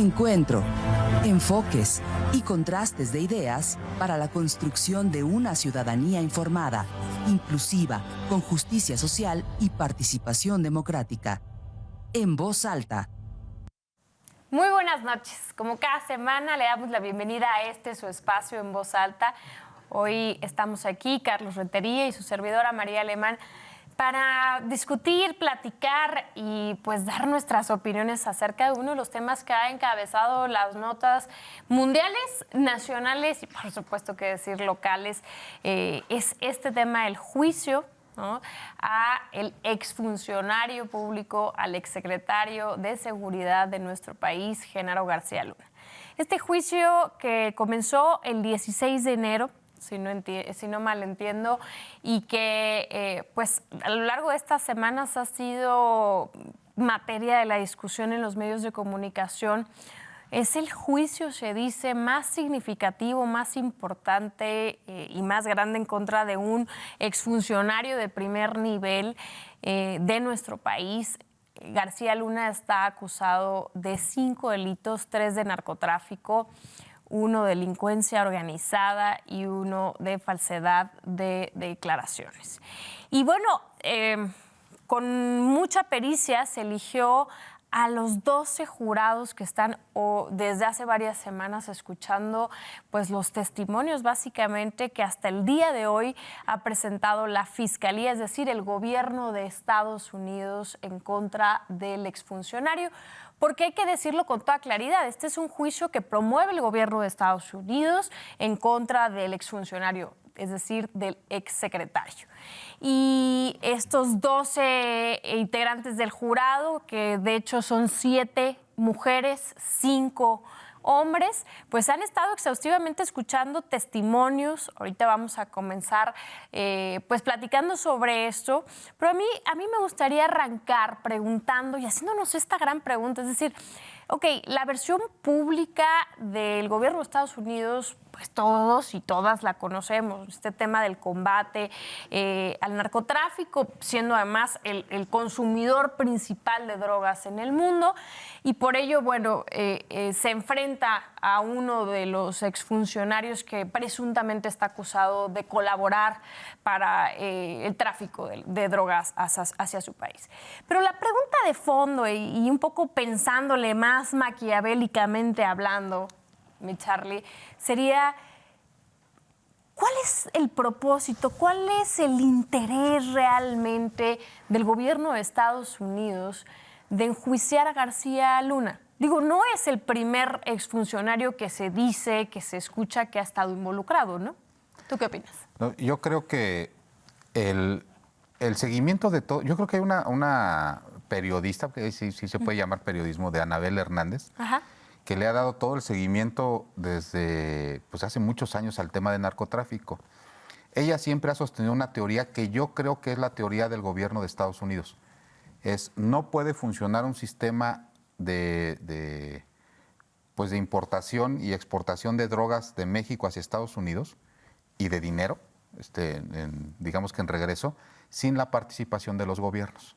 Encuentro, enfoques y contrastes de ideas para la construcción de una ciudadanía informada, inclusiva, con justicia social y participación democrática. En Voz Alta. Muy buenas noches. Como cada semana le damos la bienvenida a su espacio En Voz Alta. Hoy estamos aquí, Carlos Rentería y su servidora María Alemán, para discutir, platicar y pues dar nuestras opiniones acerca de uno de los temas que ha encabezado las notas mundiales, nacionales y por supuesto que decir locales. Es este tema del juicio, ¿no?, a el exfuncionario público, al exsecretario de Seguridad de nuestro país, Genaro García Luna. Este juicio que comenzó el 16 de enero, si no mal entiendo, y que pues a lo largo de estas semanas ha sido materia de la discusión en los medios de comunicación. Es el juicio, se dice, más significativo, más importante y más grande en contra de un exfuncionario de primer nivel de nuestro país. García Luna está acusado de 5 delitos, 3 de narcotráfico, 1 de delincuencia organizada y 1 de falsedad de declaraciones. Y bueno, con mucha pericia se eligió a los 12 jurados que están desde hace varias semanas escuchando pues los testimonios básicamente que hasta el día de hoy ha presentado la Fiscalía, es decir, el gobierno de Estados Unidos en contra del exfuncionario. Porque hay que decirlo con toda claridad, este es un juicio que promueve el gobierno de Estados Unidos en contra del exfuncionario, es decir, del exsecretario. Y estos 12 integrantes del jurado, que de hecho son 7 mujeres, 5 hombres, pues han estado exhaustivamente escuchando testimonios. Ahorita vamos a comenzar pues platicando sobre esto, pero a mí me gustaría arrancar preguntando y haciéndonos esta gran pregunta, es decir, ok, la versión pública del gobierno de Estados Unidos, pues todos y todas la conocemos, este tema del combate al narcotráfico, siendo además el consumidor principal de drogas en el mundo, y por ello, bueno, se enfrenta a uno de los exfuncionarios que presuntamente está acusado de colaborar para el tráfico de drogas hacia su país. Pero la pregunta de fondo, y un poco pensándole más maquiavélicamente hablando, mi Charlie, sería: ¿cuál es el propósito, cuál es el interés realmente del gobierno de Estados Unidos de enjuiciar a García Luna? Digo, no es el primer exfuncionario que se dice, que se escucha que ha estado involucrado, ¿no? ¿Tú qué opinas? No, yo creo que el seguimiento de todo, yo creo que hay una periodista, que sí se puede llamar periodismo, de Anabel Hernández, Ajá, que le ha dado todo el seguimiento desde pues, hace muchos años al tema de narcotráfico. Ella siempre ha sostenido una teoría que yo creo que es la teoría del gobierno de Estados Unidos. No puede funcionar un sistema de importación y exportación de drogas de México hacia Estados Unidos y de dinero, digamos que en regreso, sin la participación de los gobiernos.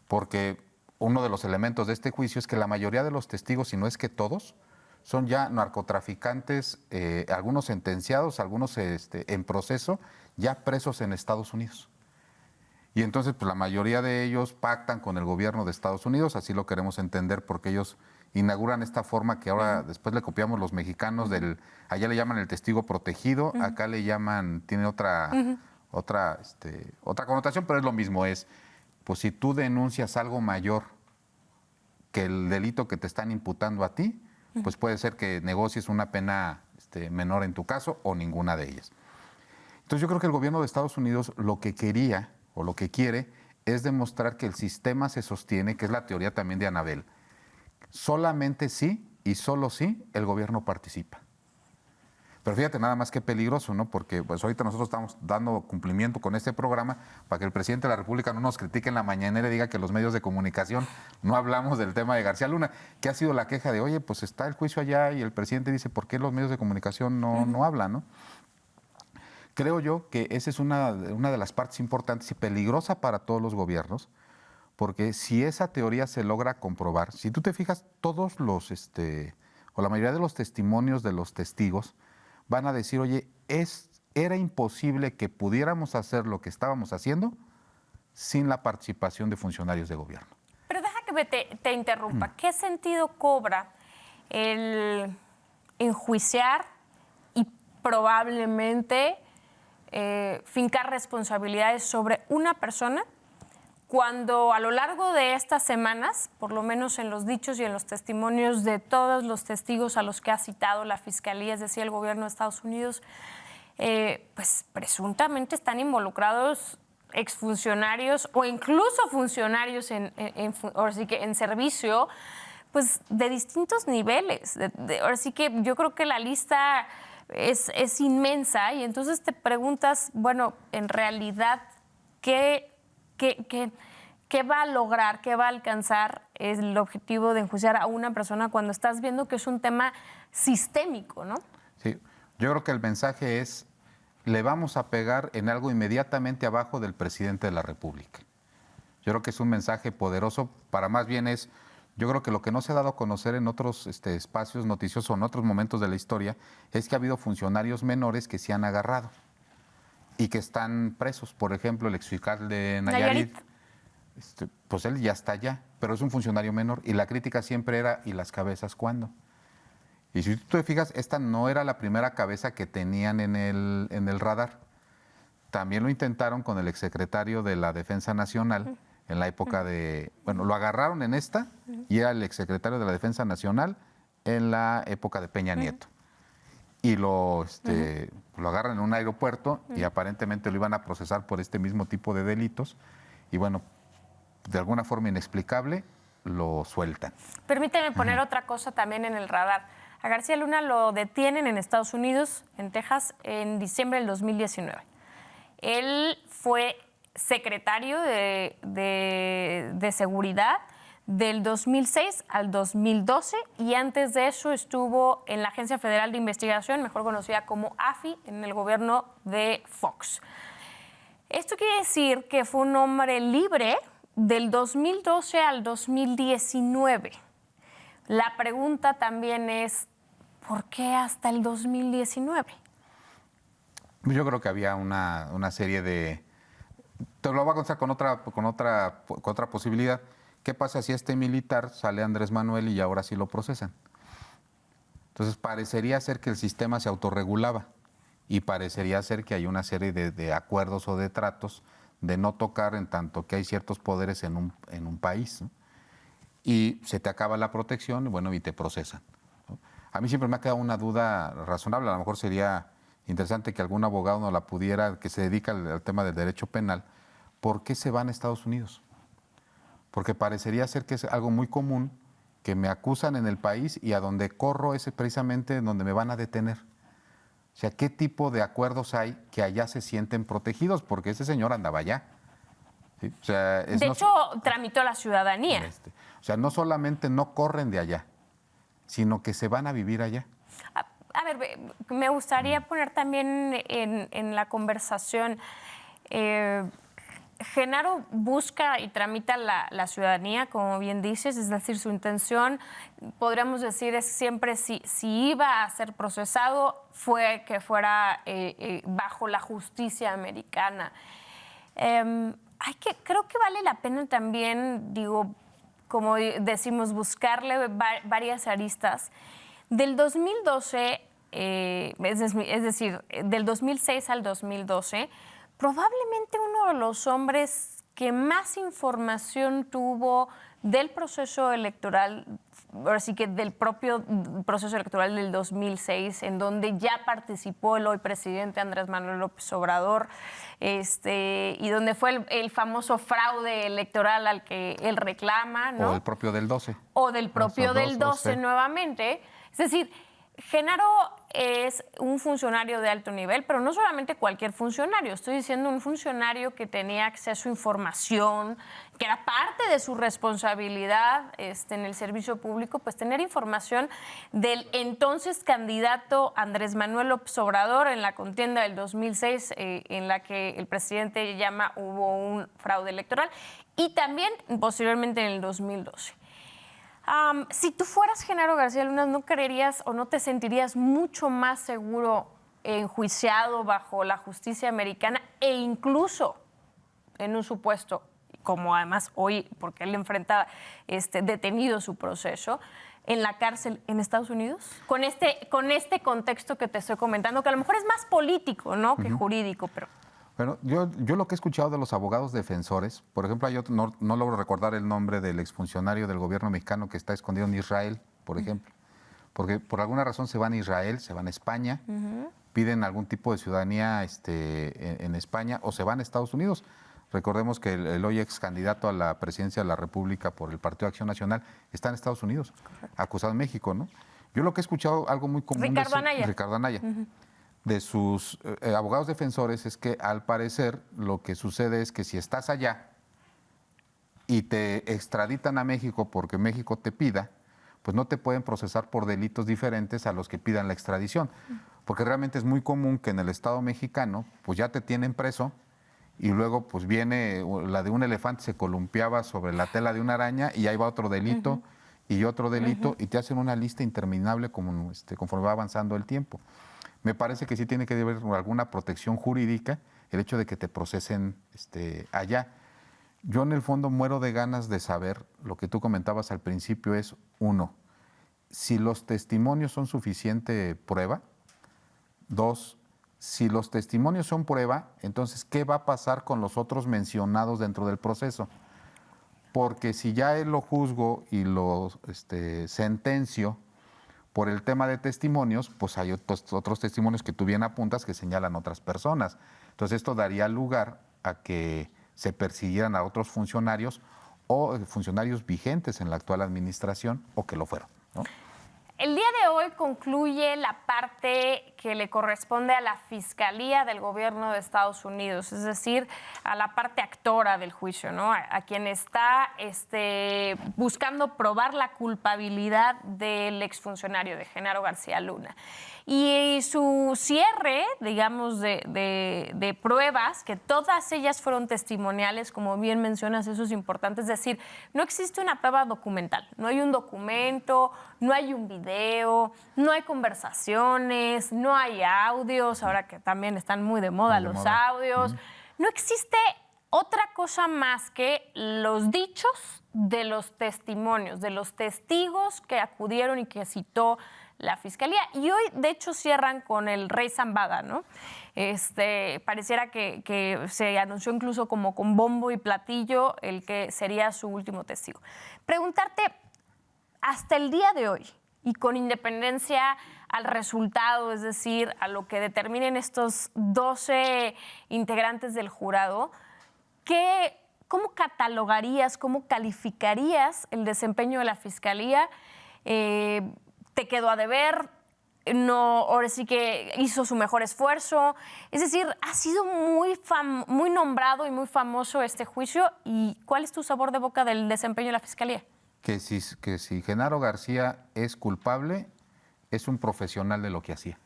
Porque uno de los elementos de este juicio es que la mayoría de los testigos, si no es que todos, son ya narcotraficantes, algunos sentenciados, algunos en proceso, ya presos en Estados Unidos. Y entonces pues, la mayoría de ellos pactan con el gobierno de Estados Unidos, así lo queremos entender, porque ellos inauguran esta forma que ahora después le copiamos los mexicanos, allá le llaman el testigo protegido, acá le llaman, tiene otra connotación, pero es lo mismo, pues si tú denuncias algo mayor que el delito que te están imputando a ti, pues puede ser que negocies una pena menor en tu caso o ninguna de ellas. Entonces yo creo que el gobierno de Estados Unidos lo que quería o lo que quiere es demostrar que el sistema se sostiene, que es la teoría también de Anabel. Solamente sí y solo sí el gobierno participa. Pero fíjate nada más qué peligroso, ¿no? Porque pues ahorita nosotros estamos dando cumplimiento con este programa para que el presidente de la República no nos critique en la mañanera y diga que los medios de comunicación no hablamos del tema de García Luna, que ha sido la queja de, oye, pues está el juicio allá y el presidente dice, ¿por qué los medios de comunicación no hablan, no? Creo yo que esa es una de las partes importantes y peligrosa para todos los gobiernos, porque si esa teoría se logra comprobar, si tú te fijas, todos los, o la mayoría de los testimonios de los testigos van a decir, oye, era imposible que pudiéramos hacer lo que estábamos haciendo sin la participación de funcionarios de gobierno. Pero deja que te interrumpa. ¿Qué sentido cobra el enjuiciar y probablemente fincar responsabilidades sobre una persona cuando a lo largo de estas semanas, por lo menos en los dichos y en los testimonios de todos los testigos a los que ha citado la Fiscalía, es decir, el gobierno de Estados Unidos, pues presuntamente están involucrados exfuncionarios o incluso funcionarios ahora sí que en servicio, pues de distintos niveles. Ahora sí que yo creo que la lista es inmensa y entonces te preguntas, bueno, en realidad, ¿qué va a lograr, qué va a alcanzar el objetivo de enjuiciar a una persona cuando estás viendo que es un tema sistémico, ¿no? Sí, yo creo que el mensaje es, le vamos a pegar en algo inmediatamente abajo del presidente de la República. Yo creo que es un mensaje poderoso, para más bien es, yo creo que lo que no se ha dado a conocer en otros espacios noticiosos o en otros momentos de la historia es que ha habido funcionarios menores que se han agarrado y que están presos. Por ejemplo, el exfiscal de Nayarit, pues él ya está allá, pero es un funcionario menor y la crítica siempre era, ¿y las cabezas cuándo? Y si tú te fijas, esta no era la primera cabeza que tenían en el radar. También lo intentaron con el exsecretario de la Defensa Nacional en la época de... Bueno, lo agarraron en esta y era el exsecretario de la Defensa Nacional en la época de Peña Nieto. Y lo agarran en un aeropuerto y aparentemente lo iban a procesar por este mismo tipo de delitos. Y bueno, de alguna forma inexplicable, lo sueltan. Permíteme poner otra cosa también en el radar. A García Luna lo detienen en Estados Unidos, en Texas, en diciembre del 2019. Él fue secretario de Seguridad del 2006 al 2012 y antes de eso estuvo en la Agencia Federal de Investigación, mejor conocida como AFI, en el gobierno de Fox. Esto quiere decir que fue un hombre libre del 2012 al 2019. La pregunta también es, ¿por qué hasta el 2019? Yo creo que había una serie de... Te lo voy a contar con otra posibilidad. ¿Qué pasa si este militar sale Andrés Manuel y ahora sí lo procesan? Entonces parecería ser que el sistema se autorregulaba y parecería ser que hay una serie de acuerdos o de tratos de no tocar en tanto que hay ciertos poderes en un país, ¿no? Y se te acaba la protección y te procesan, ¿no? A mí siempre me ha quedado una duda razonable, a lo mejor sería interesante que algún abogado nos la pudiera, que se dedica al tema del derecho penal, ¿por qué se van a Estados Unidos? Porque parecería ser que es algo muy común, que me acusan en el país y a donde corro es precisamente donde me van a detener. O sea, ¿qué tipo de acuerdos hay que allá se sienten protegidos? Porque ese señor andaba allá. ¿Sí? O sea, de hecho, tramitó la ciudadanía. O sea, no solamente no corren de allá, sino que se van a vivir allá. A ver, me gustaría poner también en la conversación, Genaro busca y tramita la ciudadanía, como bien dices, es decir, su intención, podríamos decir, es siempre si iba a ser procesado, fue que fuera bajo la justicia americana. Creo que vale la pena también, como decimos, buscarle varias aristas. Del 2012, es decir, del 2006 al 2012, probablemente uno de los hombres que más información tuvo del proceso electoral, ahora sí que del propio proceso electoral del 2006, en donde ya participó el hoy presidente Andrés Manuel López Obrador, y donde fue el famoso fraude electoral al que él reclama, ¿no? O el propio del 12. O del propio del 12 nuevamente. Es decir, Genaro es un funcionario de alto nivel, pero no solamente cualquier funcionario. Estoy diciendo un funcionario que tenía acceso a información, que era parte de su responsabilidad en el servicio público, pues tener información del entonces candidato Andrés Manuel López Obrador en la contienda del 2006, en la que el presidente llama hubo un fraude electoral, y también posteriormente en el 2012. Si tú fueras Genaro García Luna, ¿no creerías o no te sentirías mucho más seguro enjuiciado bajo la justicia americana e incluso en un supuesto, como además hoy, porque él enfrenta detenido su proceso, en la cárcel en Estados Unidos? Con este contexto que te estoy comentando, que a lo mejor es más político, ¿no?, que jurídico, pero... Bueno, yo lo que he escuchado de los abogados defensores, por ejemplo, yo no logro recordar el nombre del exfuncionario del gobierno mexicano que está escondido en Israel, por ejemplo, porque por alguna razón se van a Israel, se van a España, piden algún tipo de ciudadanía en España o se van a Estados Unidos. Recordemos que el hoy ex candidato a la presidencia de la República por el Partido de Acción Nacional está en Estados Unidos, acusado en México, ¿no? Yo lo que he escuchado, algo muy común... Ricardo Anaya. Ricardo Anaya. De sus abogados defensores es que al parecer lo que sucede es que si estás allá y te extraditan a México porque México te pida, pues no te pueden procesar por delitos diferentes a los que pidan la extradición. Porque realmente es muy común que en el Estado mexicano pues ya te tienen preso y luego pues viene la de un elefante se columpiaba sobre la tela de una araña y ahí va otro delito y otro delito y te hacen una lista interminable conforme va avanzando el tiempo. Me parece que sí tiene que haber alguna protección jurídica el hecho de que te procesen allá. Yo en el fondo muero de ganas de saber, lo que tú comentabas al principio es, uno, si los testimonios son suficiente prueba. Dos, si los testimonios son prueba, entonces, ¿qué va a pasar con los otros mencionados dentro del proceso? Porque si ya él lo juzgo y lo sentencio por el tema de testimonios, pues hay otros testimonios que tú bien apuntas que señalan otras personas. Entonces esto daría lugar a que se persiguieran a otros funcionarios o funcionarios vigentes en la actual administración o que lo fueron, ¿no? El día de hoy concluye la parte que le corresponde a la Fiscalía del Gobierno de Estados Unidos, es decir, a la parte actora del juicio, ¿no? A quien está buscando probar la culpabilidad del exfuncionario de Genaro García Luna. Y su cierre, digamos, de pruebas, que todas ellas fueron testimoniales, como bien mencionas, eso es importante, es decir, no existe una prueba documental, no hay un documento, no hay un video, no hay conversaciones, no hay audios, ahora que también están muy de moda los audios, no existe otra cosa más que los dichos de los testimonios, de los testigos que acudieron y que citó la Fiscalía. Y hoy, de hecho, cierran con el Rey Zambada, ¿no? Pareciera que se anunció incluso como con bombo y platillo el que sería su último testigo. Preguntarte, hasta el día de hoy, y con independencia al resultado, es decir, a lo que determinen estos 12 integrantes del jurado, ¿cómo catalogarías, cómo calificarías el desempeño de la Fiscalía? ¿Te quedó a deber? No, ahora sí que hizo su mejor esfuerzo. Es decir, ha sido muy nombrado y muy famoso este juicio. ¿Y cuál es tu sabor de boca del desempeño de la Fiscalía? Que si Genaro García es culpable, es un profesional de lo que hacía.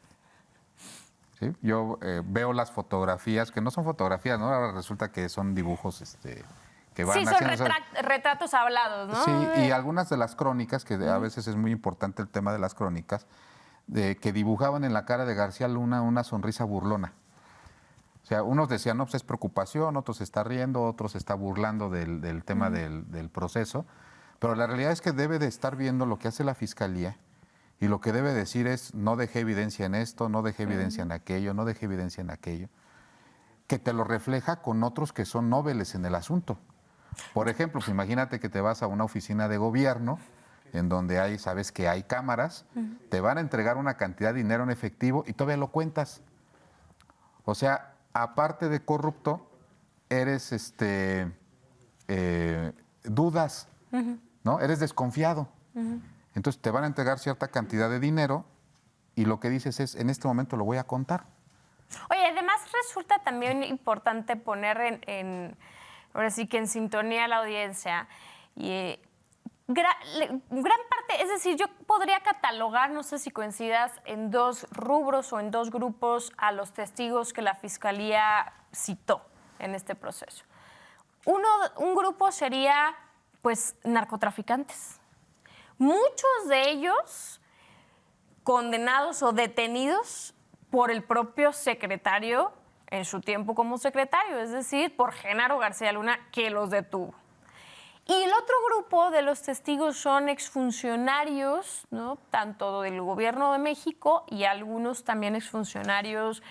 ¿Sí? Yo veo las fotografías, que no son fotografías, ¿no? Ahora resulta que son dibujos que van haciendo... Sí, son retratos hablados, ¿no? Sí, y algunas de las crónicas, que a veces es muy importante el tema de las crónicas, que dibujaban en la cara de García Luna una sonrisa burlona. O sea, unos decían, no, pues es preocupación, otros se está riendo, otros se está burlando del tema del proceso, pero la realidad es que debe de estar viendo lo que hace la Fiscalía y lo que debe decir es, no dejé evidencia en esto, no dejé evidencia en aquello, no dejé evidencia en aquello, que te lo refleja con otros que son noveles en el asunto. Por ejemplo, pues imagínate que te vas a una oficina de gobierno en donde sabes que hay cámaras, te van a entregar una cantidad de dinero en efectivo y todavía lo cuentas. O sea, aparte de corrupto, eres dudas, ¿no? Eres desconfiado. Entonces te van a entregar cierta cantidad de dinero y lo que dices es, en este momento lo voy a contar. Oye, además resulta también importante poner ahora sí que en sintonía a la audiencia y gran parte, es decir, yo podría catalogar, no sé si coincidas, en dos rubros o en dos grupos a los testigos que la Fiscalía citó en este proceso. Un grupo sería, pues, narcotraficantes. Muchos de ellos condenados o detenidos por el propio secretario en su tiempo como secretario, es decir, por Genaro García Luna, que los detuvo. Y el otro grupo de los testigos son exfuncionarios, ¿no? Tanto del gobierno de México y algunos también exfuncionarios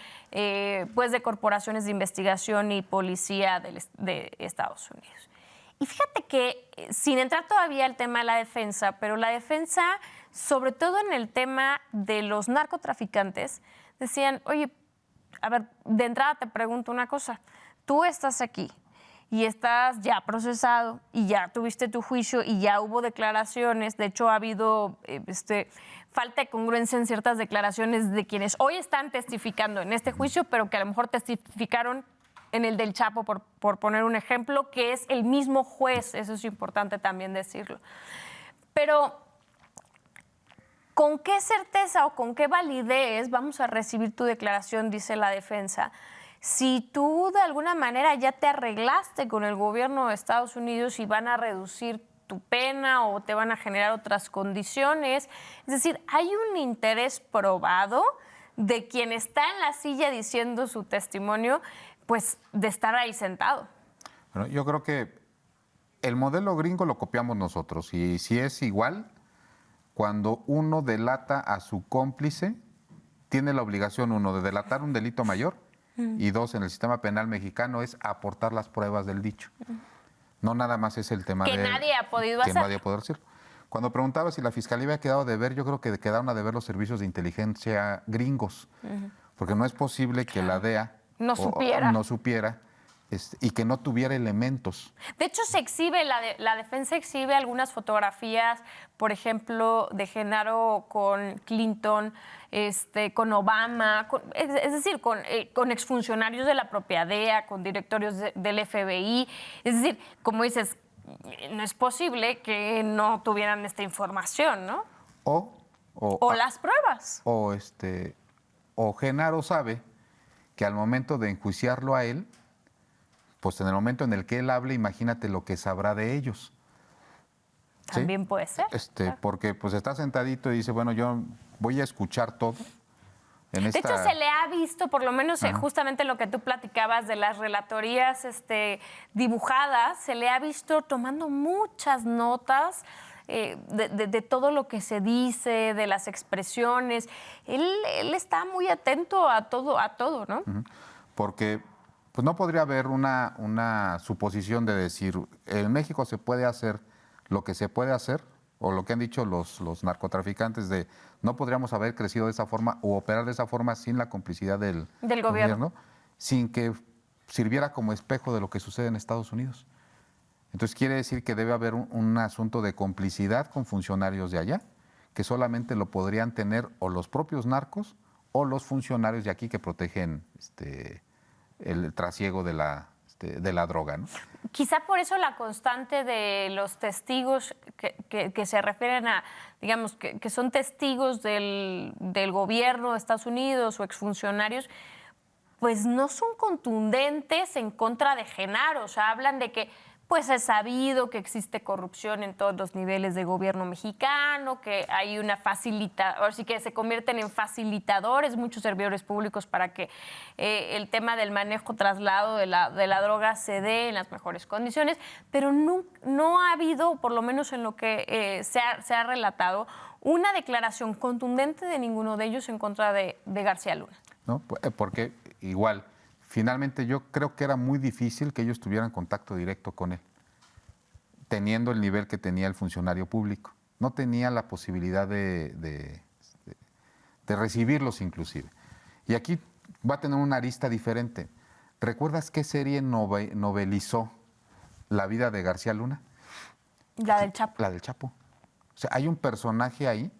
pues de corporaciones de investigación y policía de Estados Unidos. Y fíjate que, sin entrar todavía al tema de la defensa, pero la defensa, sobre todo en el tema de los narcotraficantes, decían, oye, a ver, de entrada te pregunto una cosa, tú estás aquí y estás ya procesado y ya tuviste tu juicio y ya hubo declaraciones, de hecho ha habido falta de congruencia en ciertas declaraciones de quienes hoy están testificando en este juicio, pero que a lo mejor testificaron en el del Chapo, por poner un ejemplo, que es el mismo juez, eso es importante también decirlo. Pero, ¿con qué certeza o con qué validez vamos a recibir tu declaración, dice la defensa, si tú de alguna manera ya te arreglaste con el gobierno de Estados Unidos y van a reducir tu pena o te van a generar otras condiciones? Es decir, hay un interés probado de quien está en la silla diciendo su testimonio, pues de estar ahí sentado. Bueno, yo creo que el modelo gringo lo copiamos nosotros y si es igual, cuando uno delata a su cómplice, tiene la obligación, uno, de delatar un delito mayor y dos, en el sistema penal mexicano, es aportar las pruebas del dicho. No nada más es el tema que nadie ha podido hacer. Que nadie ha podido hacer. Cuando preguntaba si la Fiscalía había quedado de ver, yo creo que quedaron a deber los servicios de inteligencia gringos, porque no es posible que la DEA no supiera y que no tuviera elementos. De hecho, se exhibe, la defensa exhibe algunas fotografías, por ejemplo, de Genaro con Clinton, con Obama, es decir, con exfuncionarios de la propia DEA, con directorios del FBI. Es decir, como dices, no es posible que no tuvieran esta información, ¿no? O las pruebas. O Genaro sabe que al momento de enjuiciarlo a él, pues en el momento en el que él hable, imagínate lo que sabrá de ellos. También puede ser. Porque pues está sentadito y dice, bueno, yo voy a escuchar todo. De hecho, se le ha visto, por lo menos justamente lo que tú platicabas de las relatorías dibujadas, se le ha visto tomando muchas notas de todo lo que se dice, de las expresiones. Él está muy atento a todo, ¿no? Porque pues no podría haber una suposición de decir, en México se puede hacer lo que se puede hacer, o lo que han dicho los narcotraficantes de no podríamos haber crecido de esa forma o operar de esa forma sin la complicidad del gobierno, sin que sirviera como espejo de lo que sucede en Estados Unidos. Entonces quiere decir que debe haber un asunto de complicidad con funcionarios de allá, que solamente lo podrían tener o los propios narcos o los funcionarios de aquí que protegen el trasiego de la droga, ¿no? Quizá por eso la constante de los testigos que se refieren a, digamos, que son testigos del gobierno de Estados Unidos o exfuncionarios, pues no son contundentes en contra de Genaro. O sea, hablan de que pues es sabido que existe corrupción en todos los niveles de gobierno mexicano, que hay ahora sí que se convierten en facilitadores muchos servidores públicos para que el tema del manejo, traslado de la droga se dé en las mejores condiciones, pero no ha habido, por lo menos en lo que se ha relatado, una declaración contundente de ninguno de ellos en contra de García Luna. No, porque igual, finalmente yo creo que era muy difícil que ellos tuvieran contacto directo con él, teniendo el nivel que tenía el funcionario público. No tenía la posibilidad de recibirlos inclusive. Y aquí va a tener una arista diferente. ¿Recuerdas qué serie novelizó la vida de García Luna? La del Chapo. La del Chapo. O sea, hay un personaje ahí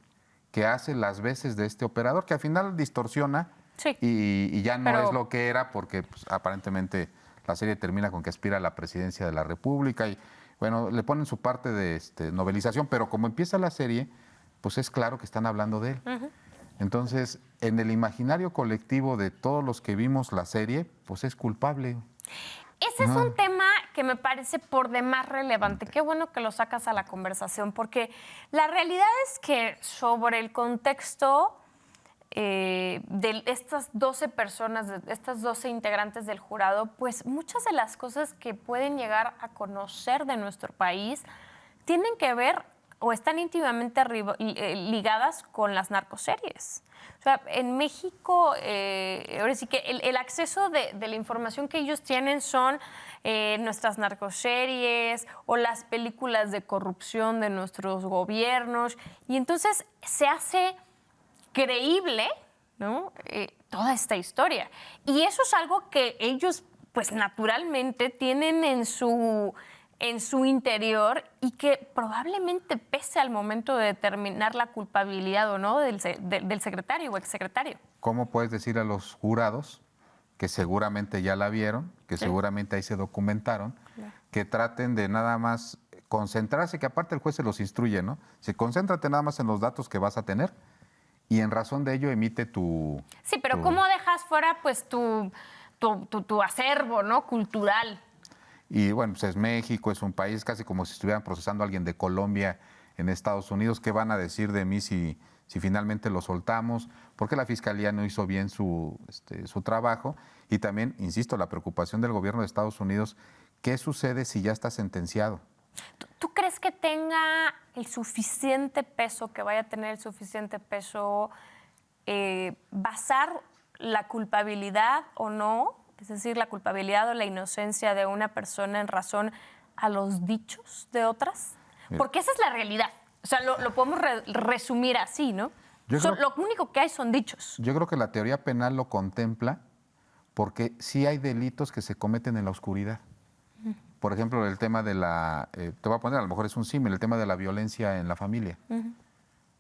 que hace las veces de este operador, que al final distorsiona Sí. y ya no Pero- es lo que era, porque pues, aparentemente la serie termina con que aspira a la presidencia de la República y bueno, le ponen su parte de novelización, pero como empieza la serie, pues es claro que están hablando de él. Entonces, en el imaginario colectivo de todos los que vimos la serie, pues es culpable. Ese es un tema que me parece por demás relevante. Qué bueno que lo sacas a la conversación, porque la realidad es que sobre el contexto de estas 12 personas, de estas 12 integrantes del jurado, pues muchas de las cosas que pueden llegar a conocer de nuestro país tienen que ver o están íntimamente ligadas con las narcoseries. O sea, en México, ahora sí que el acceso de la información que ellos tienen son nuestras narcoseries o las películas de corrupción de nuestros gobiernos. Y entonces se hace creíble, ¿no? Toda esta historia. Y eso es algo que ellos, pues naturalmente, tienen en su interior y que probablemente pese al momento de determinar la culpabilidad o no del secretario o exsecretario. ¿Cómo puedes decir a los jurados que seguramente ya la vieron, que Sí. seguramente ahí se documentaron, que traten de nada más concentrarse, que aparte el juez se los instruye, ¿no? Si concéntrate nada más en los datos que vas a tener y en razón de ello emite tu... Sí, pero ¿cómo dejas fuera pues tu acervo, ¿no? Cultural? Y bueno, pues es México, es un país casi como si estuvieran procesando a alguien de Colombia en Estados Unidos. ¿Qué van a decir de mí si finalmente lo soltamos? Porque la Fiscalía no hizo bien su trabajo. Y también, insisto, la preocupación del gobierno de Estados Unidos, ¿qué sucede si ya está sentenciado? ¿Tú crees que tenga el suficiente peso, que vaya a tener el suficiente peso, basar la culpabilidad o no? Es decir, la culpabilidad o la inocencia de una persona en razón a los dichos de otras. Porque esa es la realidad. O sea, lo podemos resumir así, ¿no? Lo único que hay son dichos. Yo creo que la teoría penal lo contempla porque sí hay delitos que se cometen en la oscuridad. Por ejemplo, el tema de te voy a poner, a lo mejor es un símil, el tema de la violencia en la familia.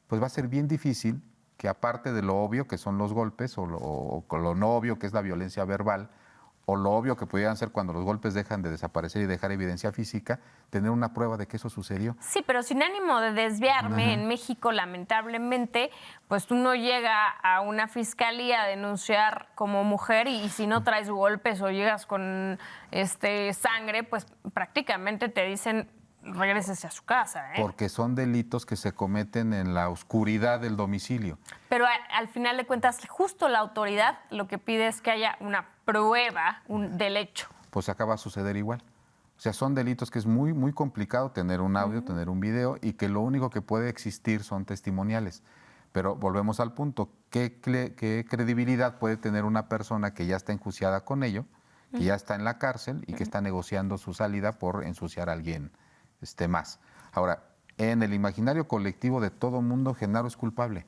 Pues va a ser bien difícil que aparte de lo obvio que son los golpes o lo no obvio que es la violencia verbal, o lo obvio que pudieran ser cuando los golpes dejan de desaparecer y dejar evidencia física, tener una prueba de que eso sucedió. Sí, pero sin ánimo de desviarme, en México, lamentablemente, pues tú no llegas a una fiscalía a denunciar como mujer y si no traes golpes o llegas con sangre, pues prácticamente te dicen regrésese a su casa. Porque son delitos que se cometen en la oscuridad del domicilio. Pero al final de cuentas, justo la autoridad lo que pide es que haya una prueba del hecho. Pues acaba a suceder igual. O sea, son delitos que es muy, muy complicado tener un audio, tener un video y que lo único que puede existir son testimoniales. Pero volvemos al punto, ¿qué credibilidad puede tener una persona que ya está enjuiciada con ello, que ya está en la cárcel y que está negociando su salida por ensuciar a alguien más? Ahora, en el imaginario colectivo de todo mundo, Genaro es culpable.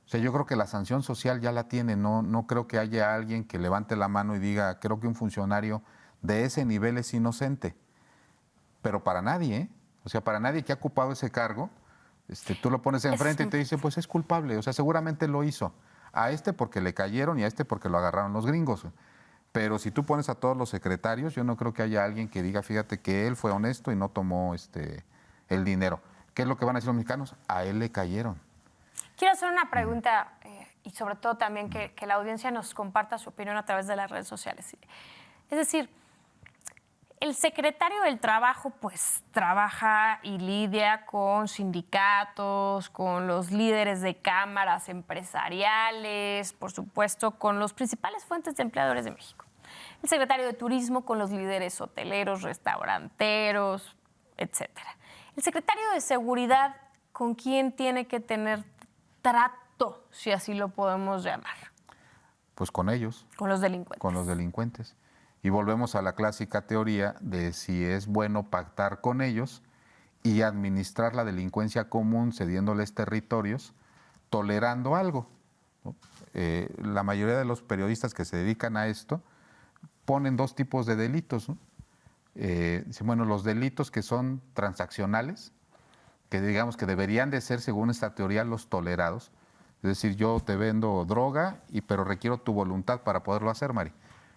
O sea, yo creo que la sanción social ya la tiene, no creo que haya alguien que levante la mano y diga, creo que un funcionario de ese nivel es inocente. Pero para nadie, ¿eh? O sea, para nadie que ha ocupado ese cargo, tú lo pones enfrente y te dice, pues es culpable, o sea, seguramente lo hizo. A porque le cayeron y a porque lo agarraron los gringos. Pero si tú pones a todos los secretarios, yo no creo que haya alguien que diga, fíjate que él fue honesto y no tomó el dinero. ¿Qué es lo que van a decir los mexicanos? A él le cayeron. Quiero hacer una pregunta y sobre todo también que la audiencia nos comparta su opinión a través de las redes sociales. Es decir, el secretario del Trabajo pues trabaja y lidia con sindicatos, con los líderes de cámaras empresariales, por supuesto, con los principales fuentes de empleadores de México. El secretario de Turismo con los líderes hoteleros, restauranteros, etcétera. El secretario de Seguridad, ¿con quién tiene que tener trato, si así lo podemos llamar? Pues con ellos. Con los delincuentes. Con los delincuentes. Y volvemos a la clásica teoría de si es bueno pactar con ellos y administrar la delincuencia común cediéndoles territorios, tolerando algo, ¿no? La mayoría de los periodistas que se dedican a esto ponen dos tipos de delitos, ¿no? Dicen, bueno, los delitos que son transaccionales, que digamos que deberían de ser, según esta teoría, los tolerados. Es decir, yo te vendo droga, pero requiero tu voluntad para poderlo hacer, Mari.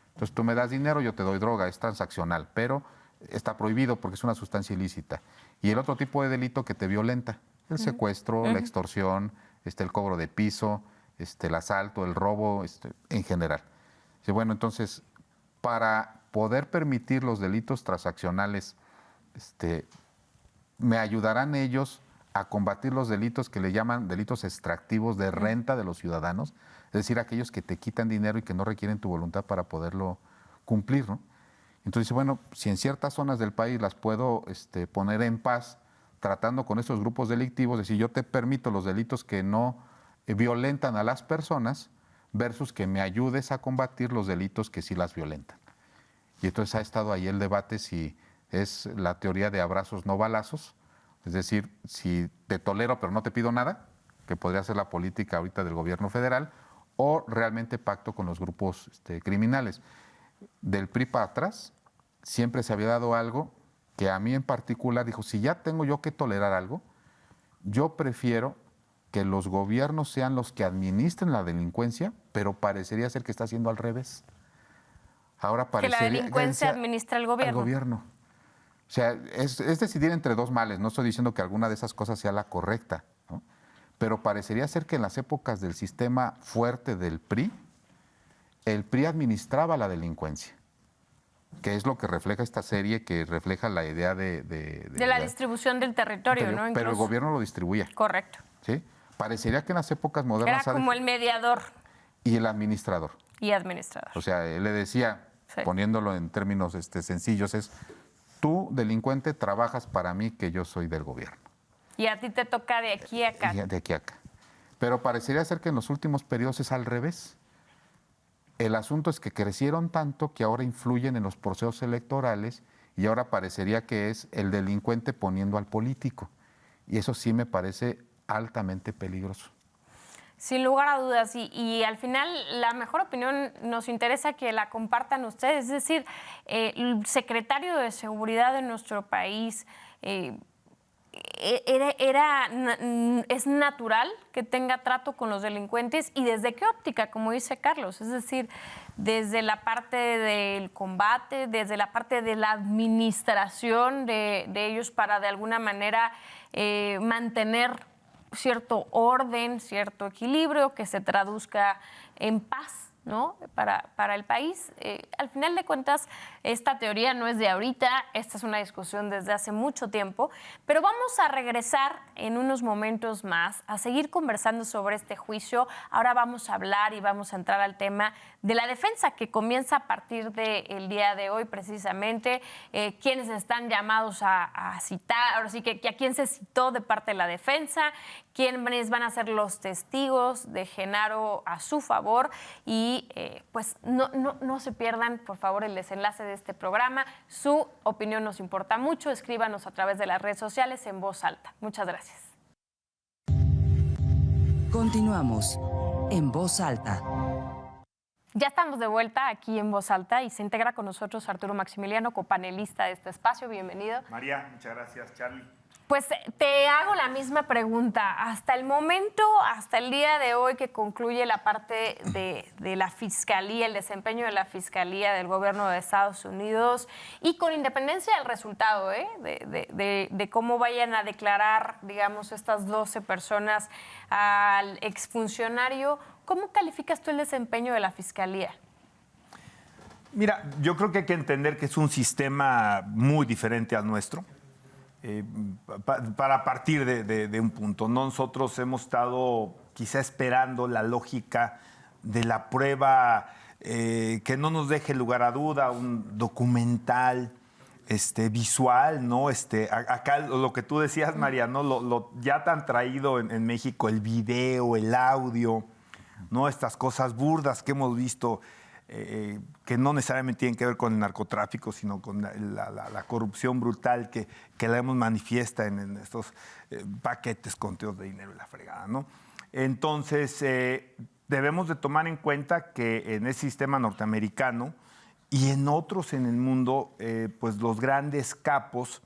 Entonces tú me das dinero, yo te doy droga, es transaccional, pero está prohibido porque es una sustancia ilícita. Y el otro tipo de delito que te violenta, el secuestro, la extorsión, el cobro de piso, el asalto, el robo, en general. Sí, bueno, entonces, para poder permitir los delitos transaccionales, me ayudarán ellos a combatir los delitos que le llaman delitos extractivos de renta de los ciudadanos, es decir, aquellos que te quitan dinero y que no requieren tu voluntad para poderlo cumplir, ¿no? Entonces, bueno, si en ciertas zonas del país las puedo poner en paz, tratando con esos grupos delictivos, es decir, yo te permito los delitos que no violentan a las personas versus que me ayudes a combatir los delitos que sí las violentan. Y entonces ha estado ahí el debate si es la teoría de abrazos no balazos, es decir, si te tolero pero no te pido nada, que podría ser la política ahorita del gobierno federal, o realmente pacto con los grupos criminales. Del PRI para atrás siempre se había dado algo que a mí en particular dijo, si ya tengo yo que tolerar algo, yo prefiero que los gobiernos sean los que administren la delincuencia, pero parecería ser que está haciendo al revés. Ahora parecería que la delincuencia administra el gobierno. Al gobierno. O sea, es decidir entre dos males. No estoy diciendo que alguna de esas cosas sea la correcta, ¿no? Pero parecería ser que en las épocas del sistema fuerte del PRI, el PRI administraba la delincuencia, que es lo que refleja esta serie, que refleja la idea de la distribución del territorio, ¿no? Pero el gobierno lo distribuía. Correcto. ¿Sí? Parecería que en las épocas modernas... Era como el mediador. Y el administrador. Y administrador. O sea, él le decía, poniéndolo en términos sencillos, es, tú, delincuente, trabajas para mí, que yo soy del gobierno. Y a ti te toca de aquí a acá. De aquí a acá. Pero parecería ser que en los últimos periodos es al revés. El asunto es que crecieron tanto que ahora influyen en los procesos electorales y ahora parecería que es el delincuente poniendo al político. Y eso sí me parece altamente peligroso. Sin lugar a dudas. Y al final, la mejor opinión nos interesa que la compartan ustedes. Es decir, el secretario de Seguridad de nuestro país... es natural que tenga trato con los delincuentes y desde qué óptica, como dice Carlos, es decir, desde la parte del combate, desde la parte de la administración de ellos para de alguna manera mantener cierto orden, cierto equilibrio que se traduzca en paz, ¿no? Para el país. Al final de cuentas, esta teoría no es de ahorita, esta es una discusión desde hace mucho tiempo, pero vamos a regresar en unos momentos más a seguir conversando sobre este juicio. Ahora vamos a hablar y vamos a entrar al tema de la defensa que comienza a partir del día de hoy precisamente, quiénes están llamados a citar, ahora sí que a quién se citó de parte de la defensa, quiénes van a ser los testigos de Genaro a su favor y pues no se pierdan, por favor, el desenlace de este programa. Su opinión nos importa mucho. Escríbanos a través de las redes sociales en Voz Alta. Muchas gracias. Continuamos en Voz Alta. Ya estamos de vuelta aquí en Voz Alta y se integra con nosotros Arturo Maximiliano, copanelista de este espacio. Bienvenido. María, muchas gracias, Charlie. Pues te hago la misma pregunta. Hasta el momento, hasta el día de hoy que concluye la parte de la Fiscalía, el desempeño de la Fiscalía del Gobierno de Estados Unidos y con independencia del resultado, de cómo vayan a declarar, digamos, estas 12 personas al exfuncionario, ¿cómo calificas tú el desempeño de la Fiscalía? Mira, yo creo que hay que entender que es un sistema muy diferente al nuestro. Para partir de un punto, ¿no? Nosotros hemos estado quizá esperando la lógica de la prueba que no nos deje lugar a duda, un documental visual, ¿no? Acá lo que tú decías, María, ¿no? Ya tan traído en México el video, el audio, ¿no? Estas cosas burdas que hemos visto que no necesariamente tienen que ver con el narcotráfico, sino con la corrupción brutal que la vemos manifiesta en estos paquetes con teos de dinero y la fregada, ¿no? Entonces, debemos de tomar en cuenta que en ese sistema norteamericano y en otros en el mundo, pues los grandes capos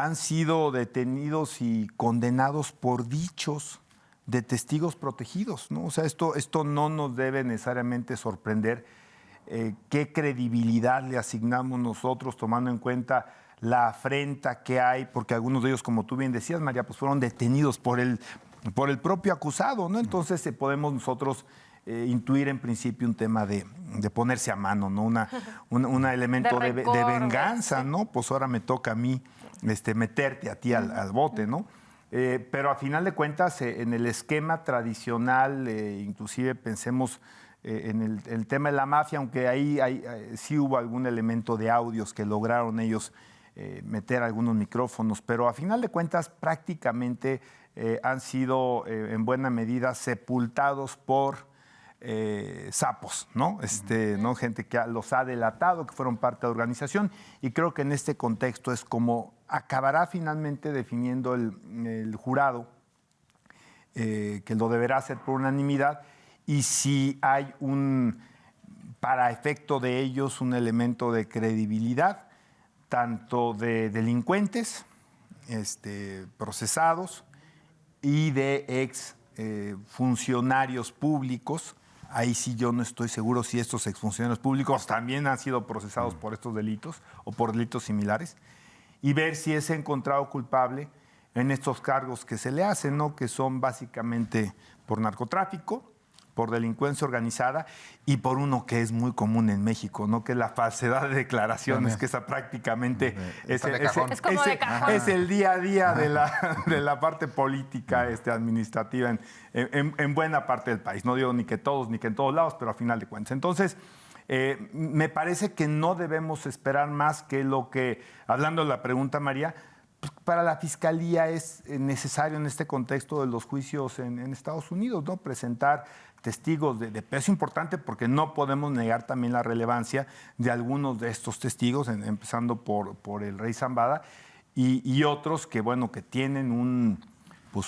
han sido detenidos y condenados por dichos de testigos protegidos, ¿no? O sea, esto no nos debe necesariamente sorprender. ¿Qué credibilidad le asignamos nosotros tomando en cuenta la afrenta que hay? Porque algunos de ellos, como tú bien decías, María, pues fueron detenidos por el propio acusado, ¿no? Entonces podemos nosotros intuir en principio un tema de ponerse a mano, ¿no? Un elemento de venganza, ¿no? Pues ahora me toca a mí meterte a ti al bote, ¿no? Pero a final de cuentas, en el esquema tradicional, inclusive pensemos en el tema de la mafia, aunque ahí sí hubo algún elemento de audios que lograron ellos meter algunos micrófonos, pero a final de cuentas prácticamente han sido en buena medida sepultados por sapos, ¿no? ¿no? Gente que los ha delatado, que fueron parte de la organización, y creo que en este contexto es como acabará finalmente definiendo el jurado, que lo deberá hacer por unanimidad, y si hay para efecto de ellos, un elemento de credibilidad, tanto de delincuentes procesados y de ex funcionarios públicos. Ahí sí yo no estoy seguro si estos exfuncionarios públicos también han sido procesados por estos delitos o por delitos similares, y ver si es encontrado culpable en estos cargos que se le hacen, ¿no? Que son básicamente por narcotráfico, por delincuencia organizada y por uno que es muy común en México, ¿no? Que es la falsedad de declaraciones, que esa prácticamente es el día a día de la parte política administrativa en buena parte del país. No digo ni que todos, ni que en todos lados, pero a final de cuentas. Entonces, me parece que no debemos esperar más que lo que, hablando de la pregunta, María, pues para la Fiscalía es necesario en este contexto de los juicios en Estados Unidos, ¿no? Presentar testigos de peso importante, porque no podemos negar también la relevancia de algunos de estos testigos, empezando por el rey Zambada y otros que, bueno, que tienen un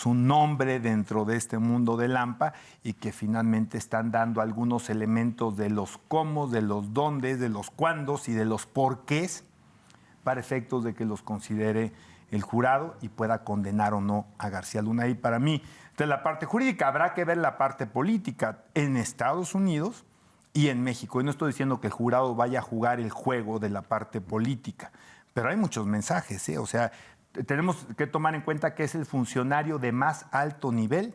nombre dentro de este mundo del AMPA y que finalmente están dando algunos elementos de los cómo, de los dóndes, de los cuándos y de los porqués para efectos de que los considere el jurado y pueda condenar o no a García Luna. Y para mí, de la parte jurídica, habrá que ver la parte política en Estados Unidos y en México. Y no estoy diciendo que el jurado vaya a jugar el juego de la parte política, pero hay muchos mensajes, ¿eh? O sea, tenemos que tomar en cuenta que es el funcionario de más alto nivel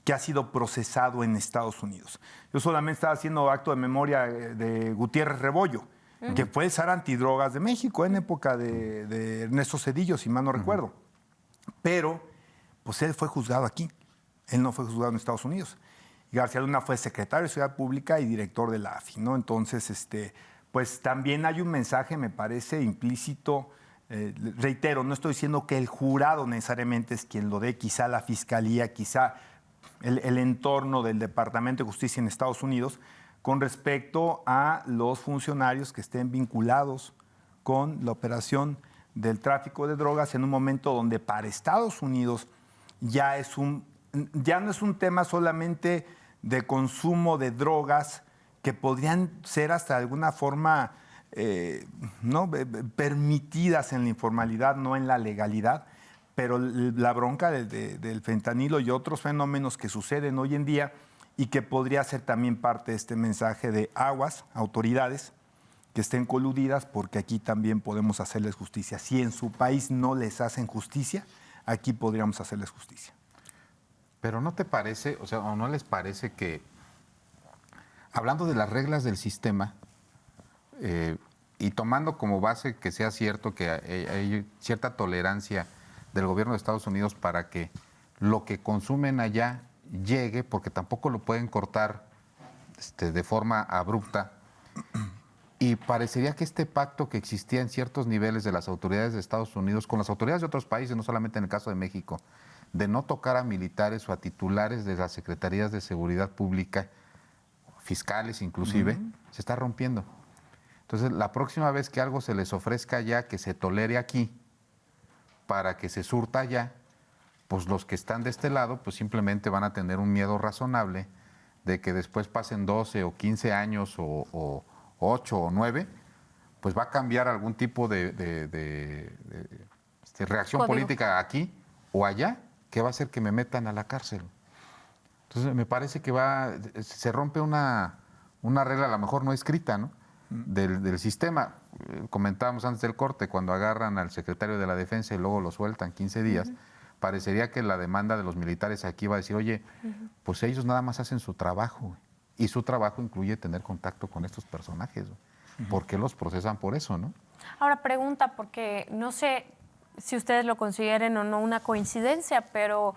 que ha sido procesado en Estados Unidos. Yo solamente estaba haciendo acto de memoria de Gutiérrez Rebollo, que fue el zar antidrogas de México en época de Ernesto Zedillo, si mal no recuerdo. Pero, pues él fue juzgado aquí. Él no fue juzgado en Estados Unidos. Y García Luna fue secretario de Seguridad Pública y director de la AFI, ¿no? Entonces, pues también hay un mensaje, me parece, implícito. Reitero, no estoy diciendo que el jurado necesariamente es quien lo dé, quizá la Fiscalía, quizá el entorno del Departamento de Justicia en Estados Unidos, con respecto a los funcionarios que estén vinculados con la operación del tráfico de drogas en un momento donde para Estados Unidos ya no es un tema solamente de consumo de drogas que podrían ser hasta de alguna forma ¿no? permitidas en la informalidad, no en la legalidad, pero la bronca del fentanilo y otros fenómenos que suceden hoy en día y que podría ser también parte de este mensaje de aguas, autoridades que estén coludidas, porque aquí también podemos hacerles justicia. Si en su país no les hacen justicia, aquí podríamos hacerles justicia. Pero ¿no te parece, o sea, o no les parece que, hablando de las reglas del sistema, y tomando como base que sea cierto que hay cierta tolerancia del gobierno de Estados Unidos para que lo que consumen allá llegue, porque tampoco lo pueden cortar de forma abrupta, y parecería que este pacto que existía en ciertos niveles de las autoridades de Estados Unidos con las autoridades de otros países, no solamente en el caso de México, de no tocar a militares o a titulares de las secretarías de seguridad pública, fiscales inclusive, se está rompiendo. Entonces, la próxima vez que algo se les ofrezca allá, que se tolere aquí, para que se surta allá, pues los que están de este lado, pues simplemente van a tener un miedo razonable de que después pasen 12 o 15 años o 8 o 9, pues va a cambiar algún tipo de reacción Código. política aquí o allá que va a hacer que me metan a la cárcel. Entonces me parece que se rompe una regla, a lo mejor no escrita, ¿no? Del sistema. Comentábamos antes del corte, cuando agarran al secretario de la Defensa y luego lo sueltan 15 días, parecería que la demanda de los militares aquí va a decir, oye, pues ellos nada más hacen su trabajo, güey, y su trabajo incluye tener contacto con estos personajes, güey. ¿Por qué los procesan por eso, no? Ahora pregunta, porque no sé si ustedes lo consideren o no una coincidencia, pero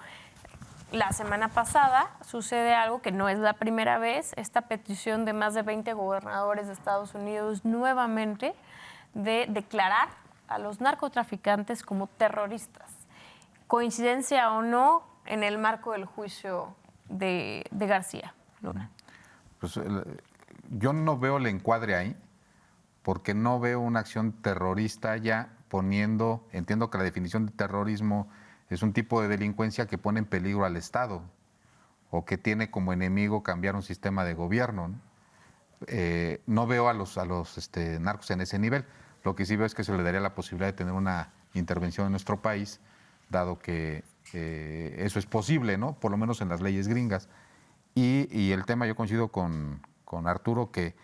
la semana pasada sucede algo que no es la primera vez, esta petición de más de 20 gobernadores de Estados Unidos nuevamente de declarar a los narcotraficantes como terroristas. ¿Coincidencia o no en el marco del juicio de García Luna? Pues yo no veo el encuadre ahí, porque no veo una acción terrorista ya entiendo que la definición de terrorismo es un tipo de delincuencia que pone en peligro al Estado o que tiene como enemigo cambiar un sistema de gobierno, ¿no? No veo a los narcos en ese nivel. Lo que sí veo es que se le daría la posibilidad de tener una intervención en nuestro país, dado que eso es posible, ¿no? Por lo menos en las leyes gringas. Y el tema, yo coincido con Arturo, que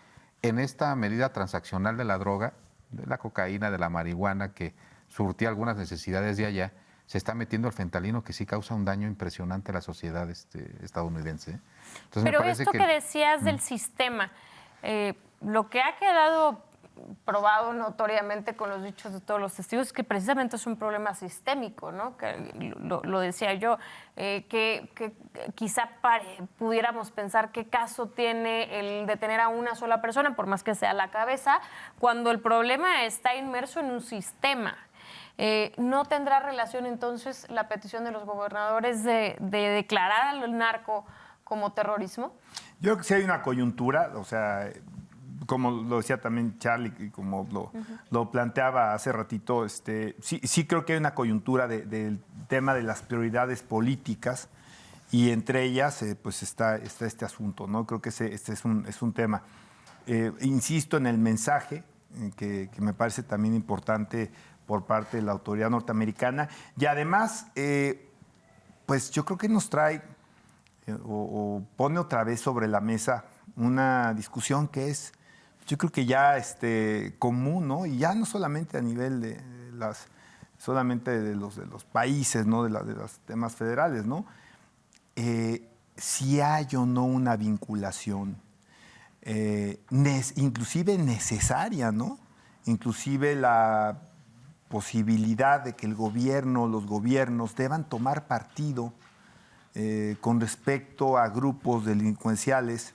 en esta medida transaccional de la droga, de la cocaína, de la marihuana, que surtía algunas necesidades de allá, se está metiendo el fentanilo, que sí causa un daño impresionante a la sociedad estadounidense. Entonces, pero me parece esto que decías del sistema, lo que ha quedado probado notoriamente con los dichos de todos los testigos es que precisamente es un problema sistémico, ¿no? Que lo decía yo, que quizá pudiéramos pensar qué caso tiene el detener a una sola persona, por más que sea la cabeza, cuando el problema está inmerso en un sistema. ¿No tendrá relación entonces la petición de los gobernadores de declarar al narco como terrorismo? Yo creo que sí hay una coyuntura, o sea, como lo decía también Charlie y como lo planteaba hace ratito, sí creo que hay una coyuntura del tema de las prioridades políticas y entre ellas pues está este asunto, ¿no? Creo que este es un tema. Insisto en el mensaje que me parece también importante por parte de la autoridad norteamericana y además, pues yo creo que nos trae o pone otra vez sobre la mesa una discusión que es, yo creo que ya común, ¿no? Y ya no solamente a nivel de solamente de los países, ¿no? De los temas federales, ¿no? Si hay o no una vinculación, inclusive necesaria, ¿no? Inclusive la posibilidad de que los gobiernos deban tomar partido con respecto a grupos delincuenciales,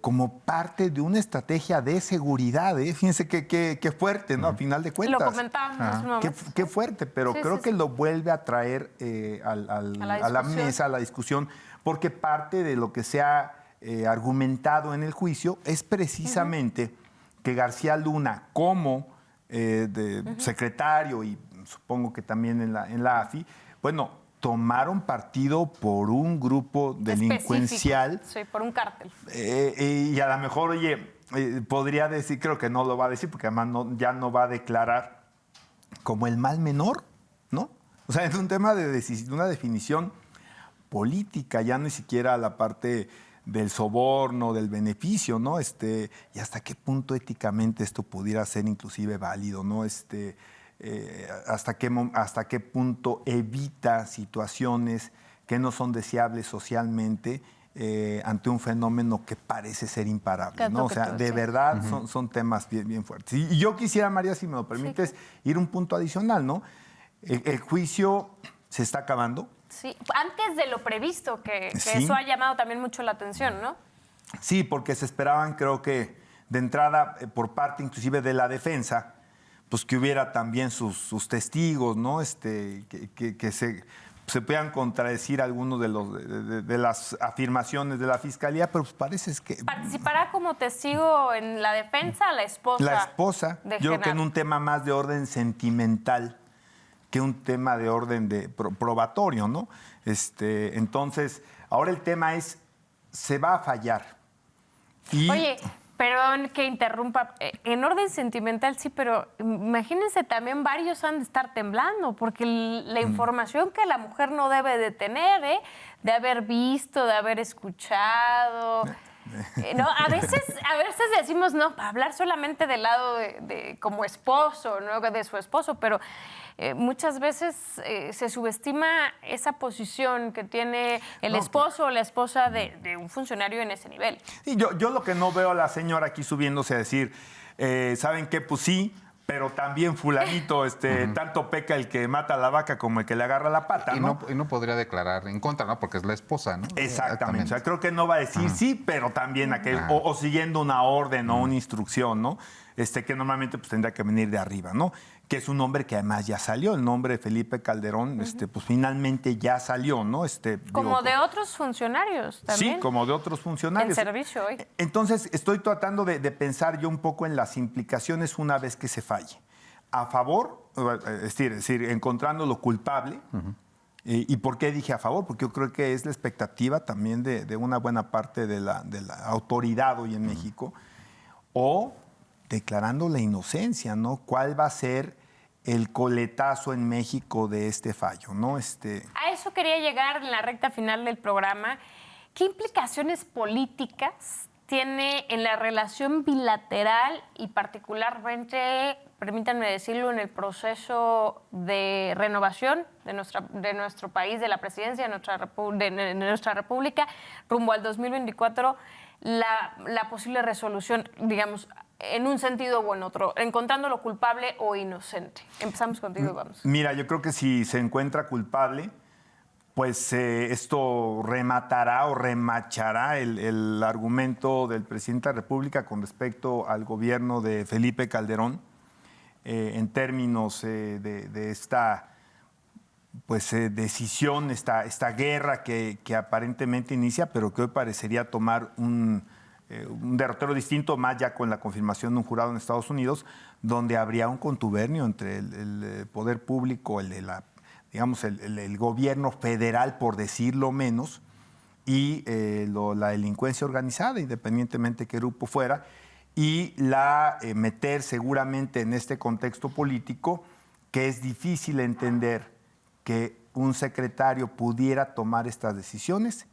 como parte de una estrategia de seguridad. Fíjense qué fuerte, ¿no? A final de cuentas. Lo comentábamos una vez. Qué fuerte, pero Sí, creo sí, que sí. lo vuelve a traer a la mesa, a la discusión, porque parte de lo que se ha argumentado en el juicio es precisamente que García Luna, como secretario y supongo que también en la AFI, bueno, tomaron partido por un grupo delincuencial. Específico. Sí, por un cártel. Y a lo mejor, oye, podría decir, creo que no lo va a decir, porque además ya no va a declarar como el mal menor, ¿no? O sea, es un tema de una definición política, ya ni siquiera la parte del soborno, del beneficio, ¿no? Y hasta qué punto éticamente esto pudiera ser inclusive válido, ¿no? Hasta qué punto evita situaciones que no son deseables socialmente ante un fenómeno que parece ser imparable, ¿no? O sea, de verdad son temas bien, bien fuertes. Y yo quisiera, María, si me lo permites, ir un punto adicional, ¿no? El juicio se está acabando. Sí, antes de lo previsto, que Sí. eso ha llamado también mucho la atención, ¿no? Sí, porque se esperaban, creo que de entrada, por parte inclusive de la defensa, pues que hubiera también sus testigos, ¿no? Que se puedan contradecir algunos de las afirmaciones de la fiscalía, pero pues parece que... ¿Participará como testigo en la defensa la esposa? La esposa, de yo creo que en Genaro. un tema más de orden sentimental que un tema de orden probatorio, ¿no? Entonces, ahora el tema es, se va a fallar. Y, Oye, Perdón que interrumpa, en orden sentimental sí, pero imagínense también varios han de estar temblando, porque la información que la mujer no debe de tener, de haber visto, de haber escuchado. No, a veces decimos, no, para hablar solamente del lado de como esposo, ¿no? De su esposo, pero muchas veces se subestima esa posición que tiene el esposo o la esposa de un funcionario en ese nivel. Sí, yo lo que no veo a la señora aquí subiéndose a decir, ¿saben qué? Pues sí, pero también fulanito, tanto peca el que mata a la vaca como el que le agarra la pata, ¿no? Y no podría declarar en contra, ¿no? Porque es la esposa, ¿no? Exactamente. O sea, creo que no va a decir sí, pero también aquel, o siguiendo una orden o una instrucción, ¿no? Que normalmente pues, tendría que venir de arriba, ¿no? Que es un nombre que además ya salió. El nombre de Felipe Calderón, pues finalmente ya salió, ¿no? Como de otros funcionarios también. Sí, como de otros funcionarios. En servicio hoy. Entonces, estoy tratando de pensar yo un poco en las implicaciones una vez que se falle. A favor, es decir, encontrándolo culpable. ¿Y por qué dije a favor? Porque yo creo que es la expectativa también de una buena parte de la autoridad hoy en México. O declarando la inocencia, ¿no? ¿Cuál va a ser el coletazo en México de este fallo, ¿no? A eso quería llegar en la recta final del programa. ¿Qué implicaciones políticas tiene en la relación bilateral y particularmente, permítanme decirlo, en el proceso de renovación de nuestro país, de la presidencia de nuestra república, rumbo al 2024, la posible resolución, digamos, en un sentido o en otro, encontrándolo culpable o inocente? Empezamos contigo y vamos. Mira, yo creo que si se encuentra culpable, pues esto rematará o remachará el argumento del presidente de la República con respecto al gobierno de Felipe Calderón en términos de esta decisión, esta guerra que aparentemente inicia, pero que hoy parecería tomar un derrotero distinto, más ya con la confirmación de un jurado en Estados Unidos, donde habría un contubernio entre el poder público, el gobierno federal, por decirlo menos, y la delincuencia organizada, independientemente de qué grupo fuera, y meter seguramente en este contexto político que es difícil entender que un secretario pudiera tomar estas decisiones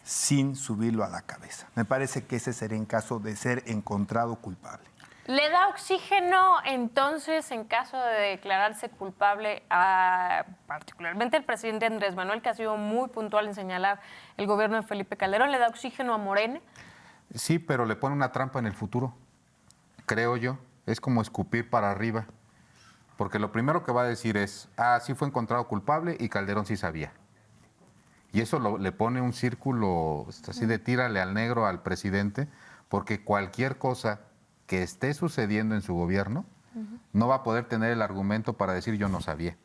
sin subirlo a la cabeza. Me parece que ese sería en caso de ser encontrado culpable. ¿Le da oxígeno entonces en caso de declararse culpable a particularmente el presidente Andrés Manuel, que ha sido muy puntual en señalar el gobierno de Felipe Calderón? ¿Le da oxígeno a Morena? Sí, pero le pone una trampa en el futuro, creo yo. Es como escupir para arriba. Porque lo primero que va a decir es, sí fue encontrado culpable y Calderón sí sabía. Y eso le pone un círculo así de tírale al negro al presidente, porque cualquier cosa que esté sucediendo en su gobierno no va a poder tener el argumento para decir yo no sabía.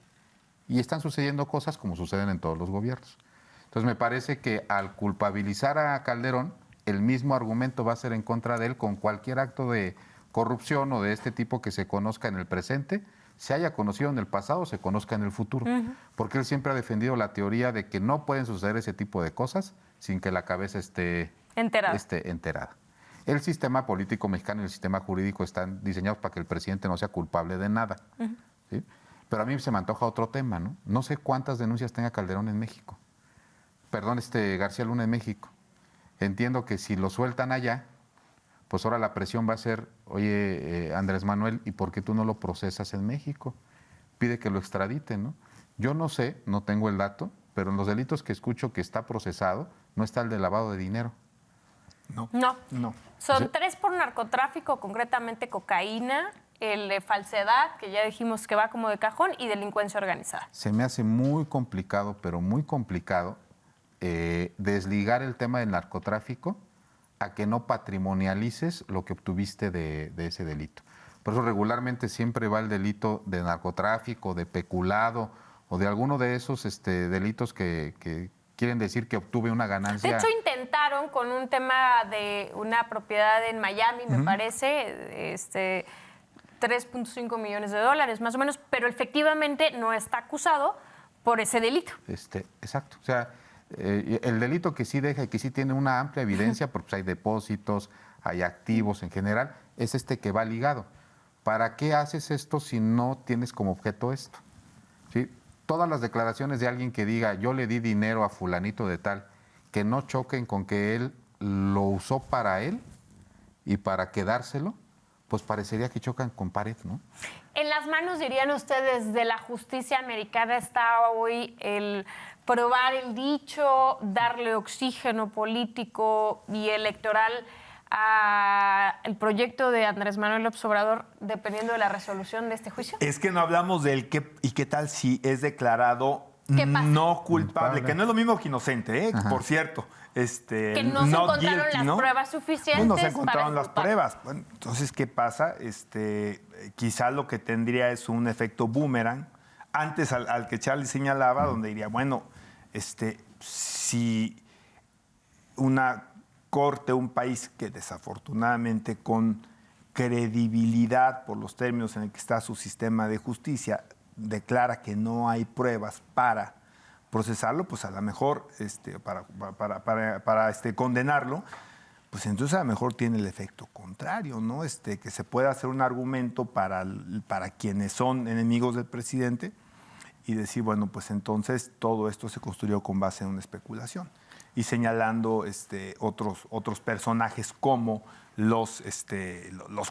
Y están sucediendo cosas como suceden en todos los gobiernos. Entonces me parece que al culpabilizar a Calderón, el mismo argumento va a ser en contra de él con cualquier acto de corrupción o de este tipo que se conozca en el presente, se haya conocido en el pasado, se conozca en el futuro. Porque él siempre ha defendido la teoría de que no pueden suceder ese tipo de cosas sin que la cabeza esté enterada. El sistema político mexicano y el sistema jurídico están diseñados para que el presidente no sea culpable de nada. ¿Sí? Pero a mí se me antoja otro tema, ¿no? No sé cuántas denuncias tenga Calderón en México. Perdón, García Luna en México. Entiendo que si lo sueltan allá, pues ahora la presión va a ser, oye, Andrés Manuel, ¿y por qué tú no lo procesas en México? Pide que lo extraditen, ¿no? Yo no sé, no tengo el dato, pero en los delitos que escucho que está procesado, no está el de lavado de dinero. No. Son 3 por narcotráfico, concretamente cocaína, el de falsedad, que ya dijimos que va como de cajón, y delincuencia organizada. Se me hace muy complicado, pero muy complicado, desligar el tema del narcotráfico a que no patrimonialices lo que obtuviste de ese delito. Por eso regularmente siempre va el delito de narcotráfico, de peculado o de alguno de esos delitos que quieren decir que obtuve una ganancia. De hecho, intentaron con un tema de una propiedad en Miami, me parece, 3.5 millones de dólares más o menos, pero efectivamente no está acusado por ese delito. Exacto. O sea, el delito que sí deja y que sí tiene una amplia evidencia, porque hay depósitos, hay activos en general, es este que va ligado. ¿Para qué haces esto si no tienes como objeto esto? ¿Sí? Todas las declaraciones de alguien que diga yo le di dinero a fulanito de tal, que no choquen con que él lo usó para él y para quedárselo, pues parecería que chocan con pared, ¿no? En las manos, dirían ustedes, de la justicia americana está hoy el probar el dicho, darle oxígeno político y electoral al proyecto de Andrés Manuel López Obrador, dependiendo de la resolución de este juicio. Es que no hablamos del qué y qué tal si es declarado no culpable, que no es lo mismo que inocente, por cierto. Que no se encontraron guilty, las ¿no? pruebas suficientes. No se encontraron para las pruebas. Bueno, entonces, ¿qué pasa? Quizá lo que tendría es un efecto boomerang. Antes al que Charlie señalaba, donde diría, bueno, si una corte, un país que desafortunadamente con credibilidad por los términos en el que está su sistema de justicia, declara que no hay pruebas para procesarlo, pues a lo mejor para condenarlo, pues entonces a lo mejor tiene el efecto contrario, ¿no? Que se pueda hacer un argumento para quienes son enemigos del presidente y decir, bueno, pues entonces todo esto se construyó con base en una especulación y señalando otros personajes como los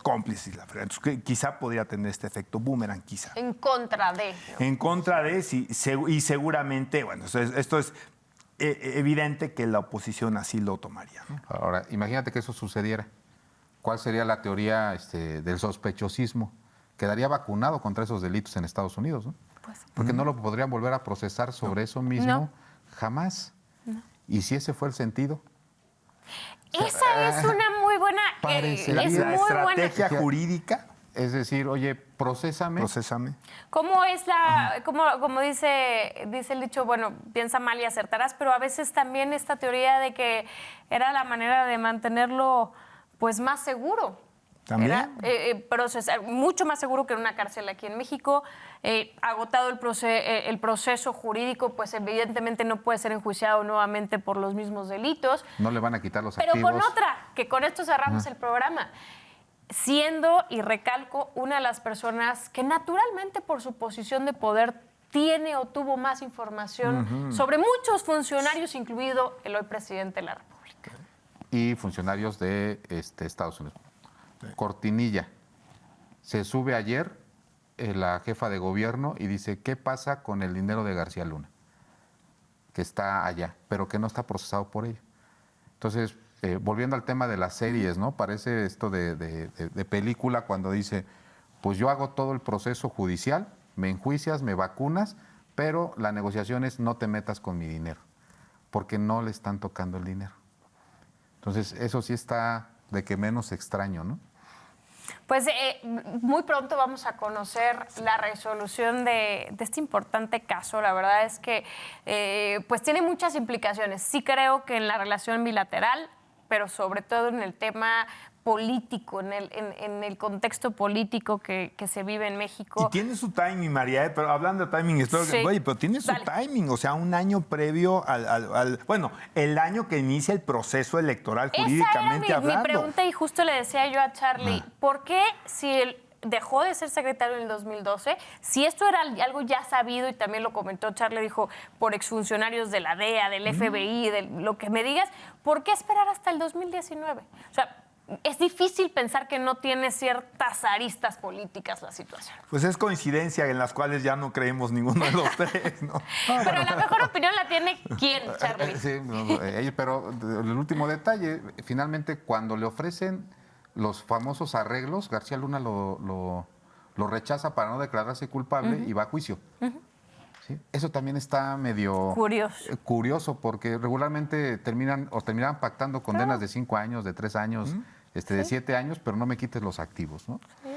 cómplices. Entonces, quizá podría tener este efecto boomerang, quizá. En contra de. ¿No? En contra de, sí, y seguramente, bueno, esto es evidente que la oposición así lo tomaría, ¿no? Ahora, imagínate que eso sucediera. ¿Cuál sería la teoría del sospechosismo? Quedaría vacunado contra esos delitos en Estados Unidos, ¿no? Pues, porque no lo podrían volver a procesar sobre eso mismo No. jamás. ¿Y si ese fue el sentido? Esa es una muy buena... es la muy estrategia buena. jurídica. Es decir, oye, procésame. ¿Cómo es como dice el dicho, bueno, piensa mal y acertarás, pero a veces también esta teoría de que era la manera de mantenerlo pues más seguro? También. Era procesar, mucho más seguro que en una cárcel aquí en México. Agotado el proceso jurídico, pues evidentemente no puede ser enjuiciado nuevamente por los mismos delitos. No le van a quitar los Pero activos. con otra, que con esto cerramos el programa. Siendo, y recalco, una de las personas que naturalmente por su posición de poder tiene o tuvo más información sobre muchos funcionarios, incluido el hoy presidente de la República. Y funcionarios de Estados Unidos. Cortinilla. Se sube ayer la jefa de gobierno y dice, ¿qué pasa con el dinero de García Luna? Que está allá, pero que no está procesado por ello. Entonces, volviendo al tema de las series, ¿no? Parece esto de película cuando dice, pues yo hago todo el proceso judicial, me enjuicias, me vacunas, pero la negociación es no te metas con mi dinero, porque no le están tocando el dinero. Entonces, eso sí está de que menos extraño, ¿no? Pues muy pronto vamos a conocer la resolución de este importante caso. La verdad es que pues tiene muchas implicaciones. Sí creo que en la relación bilateral, pero sobre todo en el tema político, en el contexto político que se vive en México. Y tiene su timing, María, pero hablando de timing, pero tiene su timing, o sea, un año previo bueno, el año que inicia el proceso electoral jurídicamente hablando. Mi pregunta, y justo le decía yo a Charlie, ¿por qué si él dejó de ser secretario en el 2012, si esto era algo ya sabido, y también lo comentó Charlie, dijo, por exfuncionarios de la DEA, del FBI, de lo que me digas, ¿por qué esperar hasta el 2019? O sea, es difícil pensar que no tiene ciertas aristas políticas la situación. Pues es coincidencia en las cuales ya no creemos ninguno de los tres, ¿no? Pero la mejor opinión la tiene ¿quién, Charlie? Sí, pero el último detalle, finalmente cuando le ofrecen los famosos arreglos, García Luna lo rechaza para no declararse culpable y va a juicio. ¿Sí? Eso también está medio curioso porque regularmente terminan pactando condenas de 5 años, de 3 años, de 7 años, pero no me quites los activos, ¿no? Sí.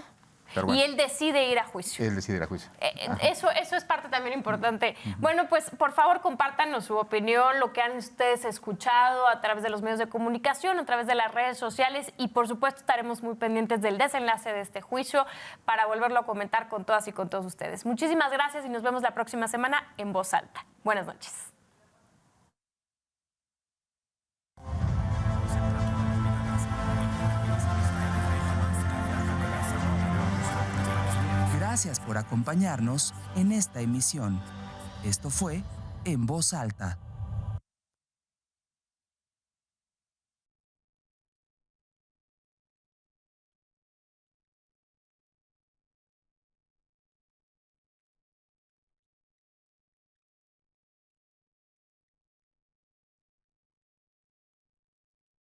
Pero bueno, y él decide ir a juicio. Eso es parte también importante. Bueno, pues por favor compártanos su opinión, lo que han ustedes escuchado a través de los medios de comunicación, a través de las redes sociales, y por supuesto estaremos muy pendientes del desenlace de este juicio para volverlo a comentar con todas y con todos ustedes. Muchísimas gracias y nos vemos la próxima semana en Voz Alta. Buenas noches. Gracias por acompañarnos en esta emisión. Esto fue En Voz Alta.